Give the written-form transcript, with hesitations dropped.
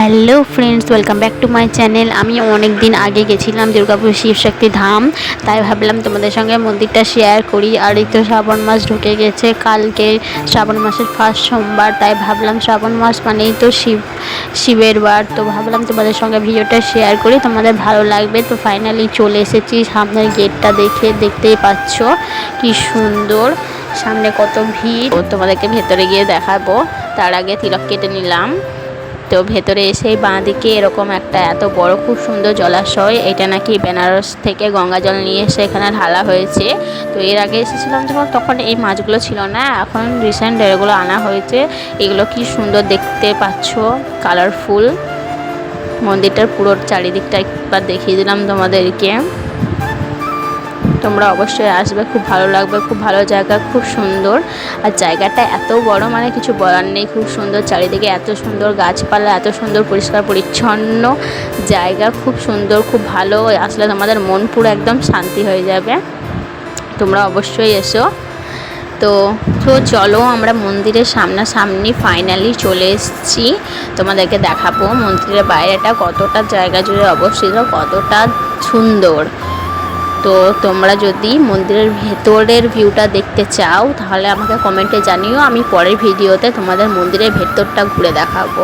Hello friends, welcome back to my channel. আমি অনেক দিন আগে গেছিলাম দুর্গাপুর শিবশক্তি ধাম, তাই ভাবলাম তোমাদের সঙ্গে মন্দিরটা শেয়ার করি। আর এই তো শ্রাবণ মাস ঢুকে গেছে, কালকে শ্রাবণ মাসের ফার্স্ট সোমবার, তাই ভাবলাম শ্রাবণ মাস মানেই তো শিবের বার, তো ভাবলাম তোমাদের সঙ্গে ভিডিওটা শেয়ার করি, তোমাদের ভালো লাগবে। তো ফাইনালি চলে এসেছি, সামনের গেটটা দেখতেই পাচ্ছ কি সুন্দর, সামনে কত ভিড়, তোমাদেরকে ভেতরে গিয়ে দেখাবো। তার আগে তিলক কেটে নিলাম। তো ভেতরে এসেই বাঁ দিকে এরকম একটা এত বড় খুব সুন্দর জলাশয়, এটা নাকি বেনারস থেকে গঙ্গা জল নিয়ে এসে এখানে ঢালা হয়েছে। তো এর আগে এসেছিলাম যখন, তখন এই মাছগুলো ছিল না, এখন রিসেন্ট এগুলো আনা হয়েছে। এগুলো কি সুন্দর দেখতে পাচ্ছ, কালারফুল। মন্দিরটার পুরো চারিদিকটা একবার দেখিয়ে দিলাম তোমাদেরকে, তোমরা অবশ্যই আসবে, খুব ভালো লাগবে, খুব ভালো জায়গা, খুব সুন্দর। আর জায়গাটা এত বড়, মানে কিছু বলার নেই, খুব সুন্দর। চারিদিকে এত সুন্দর গাছপালা, এত সুন্দর পরিষ্কার পরিচ্ছন্ন জায়গা, খুব সুন্দর, খুব ভালো। আসলে তোমাদের মন পুরো একদম শান্তি হয়ে যাবে, তোমরা অবশ্যই এসো। তো চলো, আমরা মন্দিরের সামনাসামনি ফাইনালি চলে এসেছি, তোমাদেরকে দেখাবো মন্দিরের বাইরেটা কতটা জায়গা জুড়ে অবস্থিত, কতটা সুন্দর। তো তোমরা যদি মন্দিরের ভেতরের ভিউটা দেখতে চাও, তাহলে আমাকে কমেন্টে জানিও, আমি পরের ভিডিওতে তোমাদের মন্দিরের ভেতরটা ঘুরে দেখাবো।